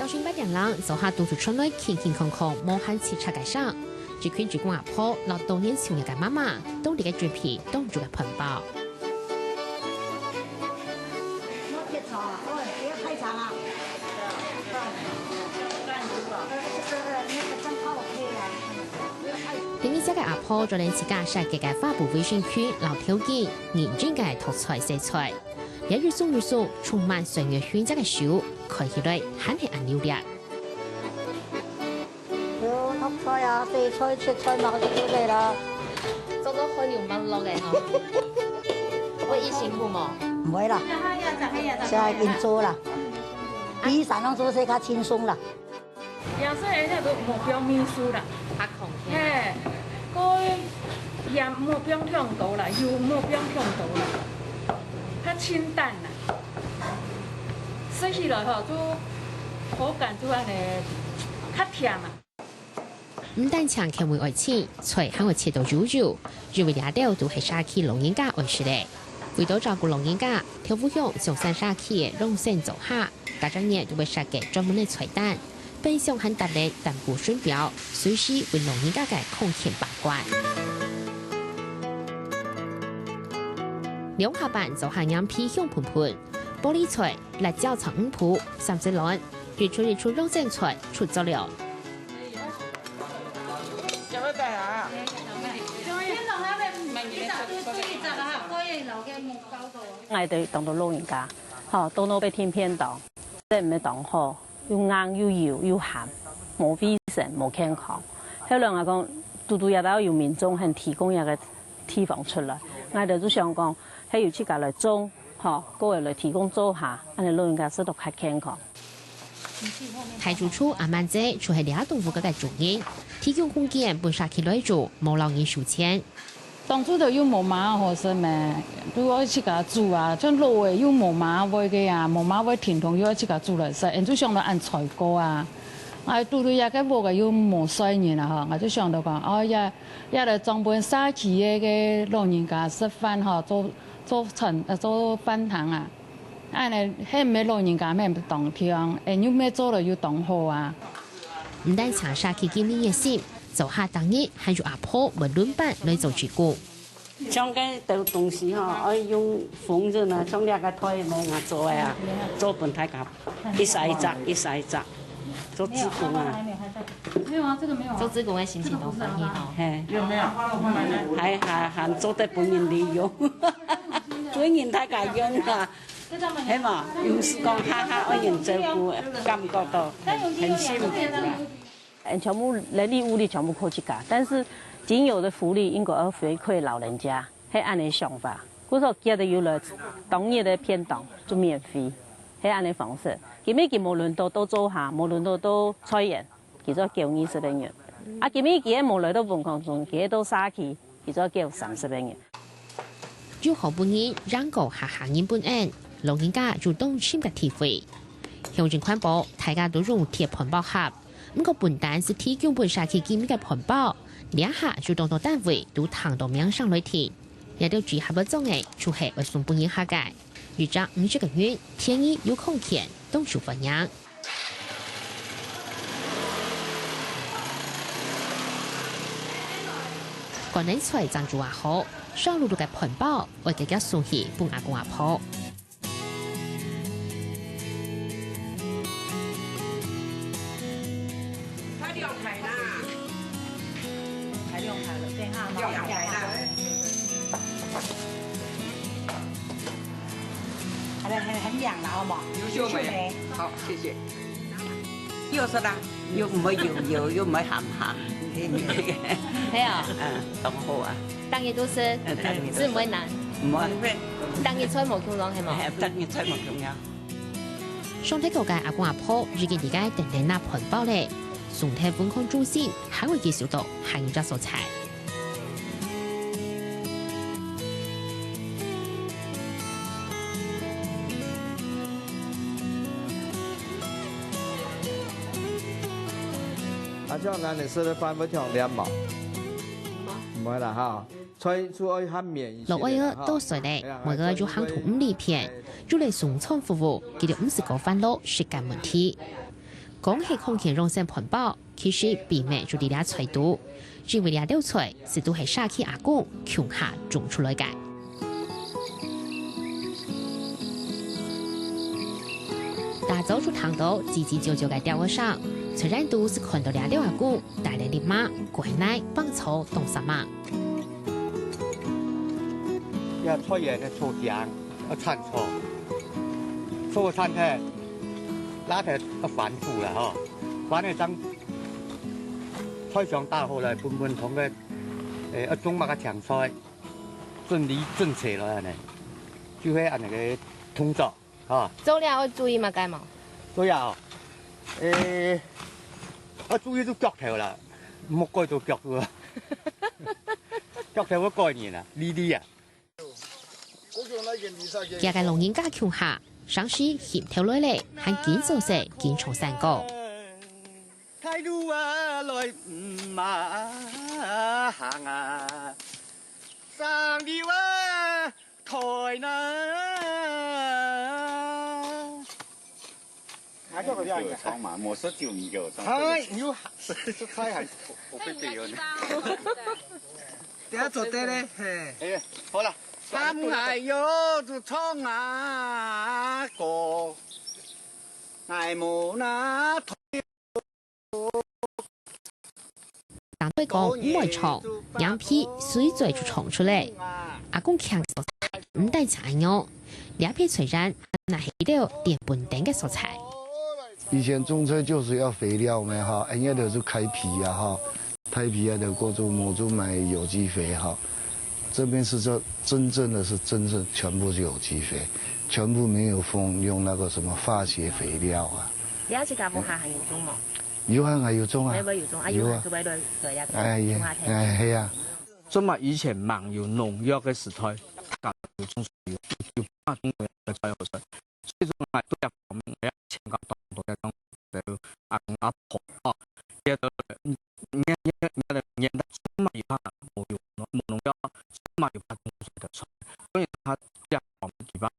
早上8點人，就下到處出來健健康康，無限次出街上。這群主公阿婆，落到年少人嘅媽媽，都嚟嘅嘴皮當住嘅盆包。另一隻嘅阿婆就連自家設計嘅花布衛生區留條件，認真嘅塗菜洗菜，一日送日數，充滿歲月選擇嘅手，看起來很係眼溜亮。要塗菜啊，洗菜、切菜嘛，就做嚟啦。做到開了乜落嘅嗬？會易辛苦冇？唔會啦，現在已經做啦，比上趟做些較輕鬆啦。有時人家都冇標秘書啦，拍空嘿，個也冇標香到啦，又冇標香到啦，較清淡啦，食起來吼都口感就安尼較甜啊。唔單搶佢會愛切，菜還會切到肉肉，認為倆料都係沙溪老人家愛食嘅。為咗照顧老人家，條夫鄉上山沙溪嘅弄線做下，家長嘢都會設計專門嘅菜單。分享很特別但不順表，隨時為老人家嘅空前把關。兩下班就係飲皮香盤盤，玻璃菜、辣椒炒五鋪、三色卵，日出肉蒸菜出咗料。我哋當到老人家，嚇到到被天偏當，即係唔係當好。又硬又油又鹹，冇衛生冇健康。後來我講，度度也都有民眾肯提供一個地方出來，我哋就想講，喺要自家來種，嚇，個人來提供做下，安尼老人家食到較健康。太祖處阿曼姐就係倆動物嘅主人，提供空間本沙溪來住，冇老人收錢。當初就有冇馬好食咩？如果自家煮啊，像老嘅有冇馬味嘅啊，冇馬味甜筒要自家煮來食，人就想到按菜糕啊。我度度也個冇個有冇衰人啊，我就想到講，哦也嚟裝本沙溪嘅老人家食飯嚇，做飯堂啊。安尼係咩老人家咩當聽，人有咩做了要當好啊。唔單搶沙溪見面嘅事。就下當日還有阿婆為輪班來做主顧。像個東西哈，我用縫紉啊，從兩個腿嚟我做啊，做本太夾，一曬一紮，做織工啊。沒有啊，這個沒有。做織工嘅心情都歡喜哈。係。有沒有？還做得本人利用，本人太夾用啊。係嘛？唔是講下下愛人照顧，感覺到很辛苦。全部人力物力全部靠自家，但是僅有的福利應該要回饋老人家，係按呢想法。嗰時候記得有了當日的便當就免費，係按呢方式。今日佢無論都做下，無論都菜園，佢就叫20人員。啊，今日佢無論都文康中，佢都沙溪，佢就叫30人員。要好本人讓個下行人本案，老人家主動簽嘅體會。鄉鎮環保，大家都用鐵盆包盒。唔過本單是提供本沙溪見面嘅盆包，兩下就當到單位都躺到面上來填，也都聚合咗種嘅，就係為送本人下界。預計50個月，天意有空間，都受歡迎。個人菜贊助也好，上路路嘅盆包，為大家送去本阿公阿婆。很涼啦，好冇？優秀美，好，謝謝。又是啦，又唔係油，又唔係鹹，係啊，當好啊。當日都是，是唔會難。唔會。當日菜冇窮啷係冇？當日菜冇窮呀。上體個嘅阿公阿婆，如今而家定定拿盆包咧，送體健康中心還會介紹到還有隻蔬菜。像咱哋食嘅飯不同兩毛，唔會啦哈。菜出愛慳面。落位啊，多水咧，每個要行圖5里片，要嚟送餐服務，佢哋50個飯攞時間問題。讲起空气用线环保，其实并未就伫俩菜度，因为俩料菜是都系沙起阿公穷下种出来嘅。大早出糖豆，叽叽啾啾嘅吊个上，虽然都是看到俩料阿公带来的马、鬼奶、棒草、冻什么。要搓盐的搓姜，要铲搓，搓铲开，拉开要反复了哈，反了当菜上大后来分分同个，要中把个强菜，顺利正切了呢，就会按那个通做。啊，做了要注意嘛，该嘛？对啊，我注意到腳頭啦，冇改到腳喎，腳頭嘅概念啊，呢啲啊。家嘅老人家窮下，上時協調落嚟，係見做勢見從山高。睇路啊，來唔馬行啊，上吊啊，台呢。窗嘛，冇說就唔夠。係，要是太係我俾俾咗呢。點解做啲咧？誒，好啦。三係要做窗啊個，係冇那。當對講唔會唱，羊皮水嘴就唱出嚟。阿公強素材唔帶菜喲，兩片雖然那係了澱粉等嘅素材。以前種菜就是要肥料嘛哈，人家都是開皮啊哈，開皮啊就過做磨做買有機肥哈。這邊是這真正全部是有機肥，全部沒有用那個什麼化學肥料啊。你一隻家冇下係要種冇？有啊，係要種啊。你咪要種啊？要啊，做俾佢一個。係啊。咁啊，以前冇有農藥嘅時代，大家要種要花種嘅菜好食，所以種係都有方面嘅情況。阿婆啊，其實年代嘛有怕冇農藥，嘛有怕種水的菜，所以他將我們地方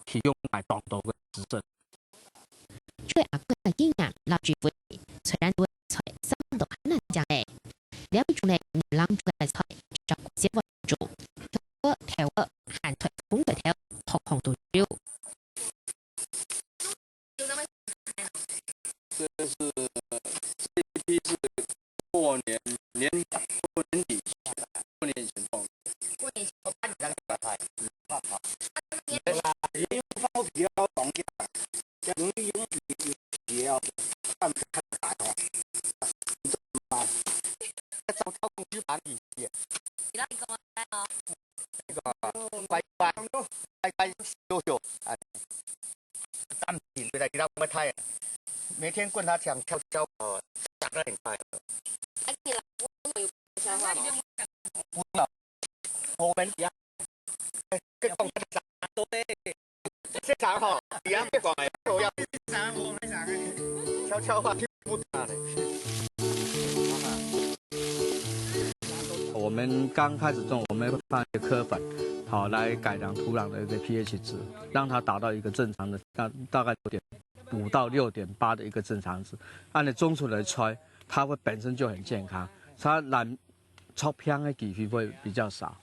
提供來當到嘅資訊。最阿公嘅經驗，老住會雖然對菜生到很難講嘅，兩種嚟兩種嘅菜，就接為主，調鹹菜、風菜調，紅都有。这一批是過年底，過年前種。過年前我8年嘅菜，因為包皮要凍嘅，容易用皮要看大哦。種炒公豬板意思。而家你講哦。呢個乖羞羞，單片佢哋其他乜睇啊？每天跟他講悄悄話，講得很快。你老公有悄話嗎？不了，我們一樣。跟講得啥多嘞？這場哈，一樣別講哎，我要悄悄話聽不到嘞。我們剛開始種，我們會放一些蚵粉，好來改良土壤的一個 pH 值，讓它達到一個正常的，大概5到6.8的一個正常值，按你種出來的菜，它會本身就很健康，它染臭片的機會會比較少。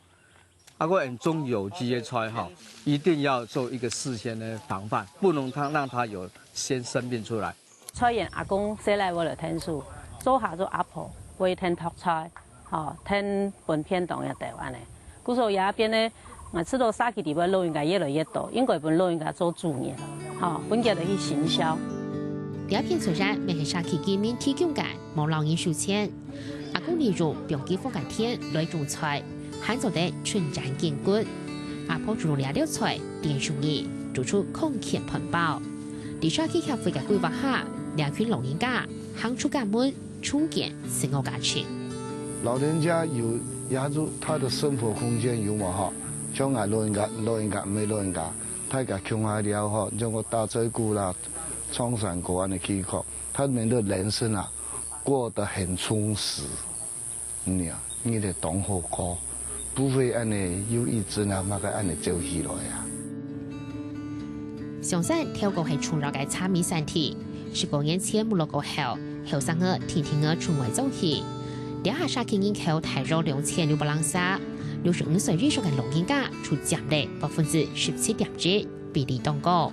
如果你種有機的菜哈，一定要做一個事先的防範，不能讓它有先生病出來。菜園阿公寫嚟我嚟聽書，做下做阿婆會聽讀菜，聽本片當一台灣嘅，故所也變咧。我知道沙基地方老人家越來越多，應該本老人家做主業，本家就去行銷。兩片雖然未係沙基見面提供嘅冇老人收錢，阿公利用標記風格天來種菜，喊做得全然見骨。阿婆注入兩條菜，電樹葉做出空氣環保。喺沙基協會嘅規劃下，兩群老人家行出家門，重建生活價值。老人家有壓住他的生活空間有冇哈？像我老人家沒老人家，大家窮下了哈，像我大嘴骨啦、創傷過安的情況，他們的人生啊過得很充實。你的當好過，不會安尼有一陣啊乜個安尼走起來啊。上山跳過係重要嘅產業產體， 19年前没落过后，后生儿天天儿出外走去，两下沙克人口大约2600人，65岁以上的老人家出占了17.7%，比例当高。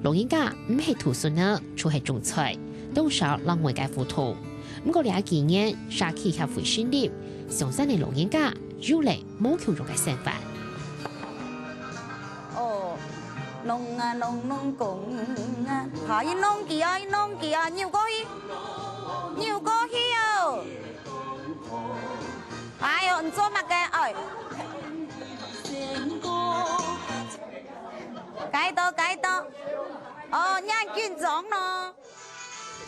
老人家唔係土孫呢，出係種菜，多少讓外界糊塗。不過兩幾年沙克協會成立，上山嘅老人家有嚟冇求容嘅身份。弄啊弄弄工啊，下一弄幾啊弄幾啊，扭過去哦！哎呦，你做乜嘅？哎，解到，哦，你係軍裝咯。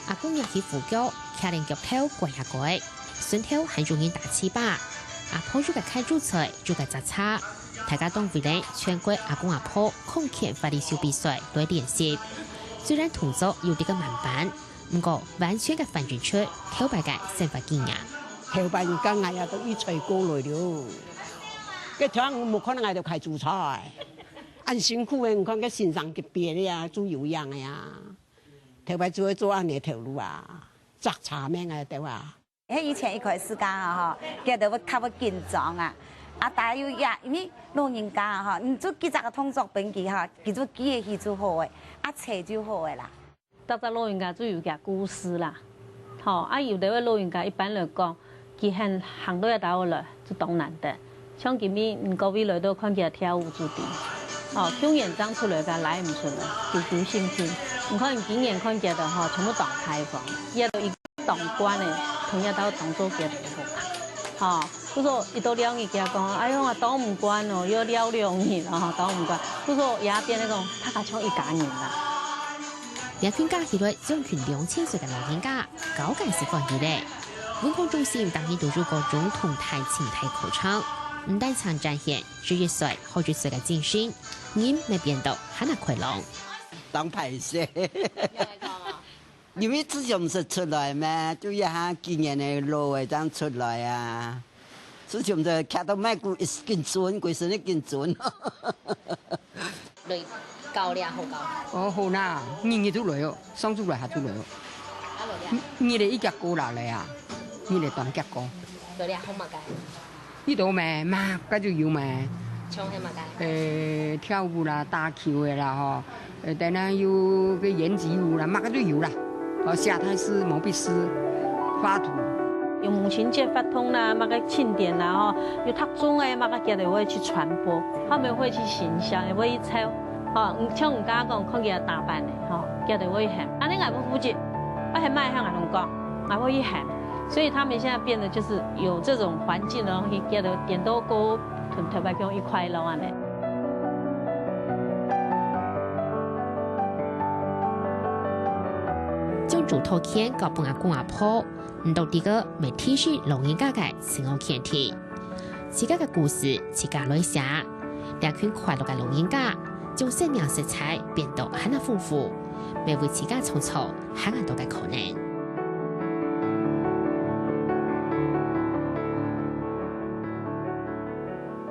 阿公入去扶腳，騎連腳頭跪下跪，順頭還容易打氣巴。阿婆就嘅開煮菜，就嘅雜叉。大家當為咧全國阿公阿婆空前法律秀比賽來練習，雖然動作有啲嘅慢板，不過完全嘅反映出頭擺嘅身法經驗。頭擺而家嗌呀都一吹過來了，個條我冇可能嗌到開煮菜，按辛苦嘅，你看個身上嘅別嘅呀，做有氧嘅呀，頭擺做安尼頭路啊，雜茶咩嘅對啊？以前一開始講啊，嗬，佢哋會較為緊張啊。啊，大有呀，因為老人家哈，你做幾隻個動作本記哈，記住記嘅記住好誒，啊切就好誒啦。搭搭老人家都有個故事啦，好啊，有啲位老人家一般嚟講，佢行到一道來就當難得，像今日各位來到看佢跳舞做啲，哦，表演長出來嘅來唔出來，就丟興趣。你看今年看佢的哈，全部當開放，一到一當關嘅，同一道動作嘅好，好。佢說一到兩日，佢講，哎呦，我當唔慣哦，要了2年啦，當唔慣。佢說也變那種，他家像一家人啦。兩群加起來將群2000歲嘅老人家，搞緊是放啲咧。文康中心當年導入各種同態情態口唱，唔單唱展現11歲、60歲嘅精神，人咪變到很快樂。當排泄。因為自從是出來嘛，就一下今年的路會這樣出來啊。自從就看到賣股一斤準，貴身一斤準。累高咧好高。哦好啦，日都來哦，上週來下週來哦。你哋一腳高落嚟啊，你哋當腳高。累咧好嘛嘅。呢度咩嘛，嗰就有咩。唱係嘛嘅。跳舞啦，打球嘅啦嗬，等下有個演技舞啦，乜嘅都有啦。下台式、毛筆式、畫圖。有母親節發通啦，乜個慶典啦，吼，有讀中誒，乜個佢哋會去傳播，他們會去形象，也會去抄，吼，像唔敢講，看佢打扮嘅，吼，佢哋會喊，啊，你嗌不負責，我係賣向人講，我會去喊，所以他們現在變得就是有這種環境咯，佢佢哋點都過同頭擺講一塊咯，安尼。將做套片交俾阿公阿婆，唔到啲個未提示老人家嘅生活前提，自家嘅故事自家來寫，兩群快樂嘅老人家將生命色彩變到很豐富，未為自家創造很多嘅可能。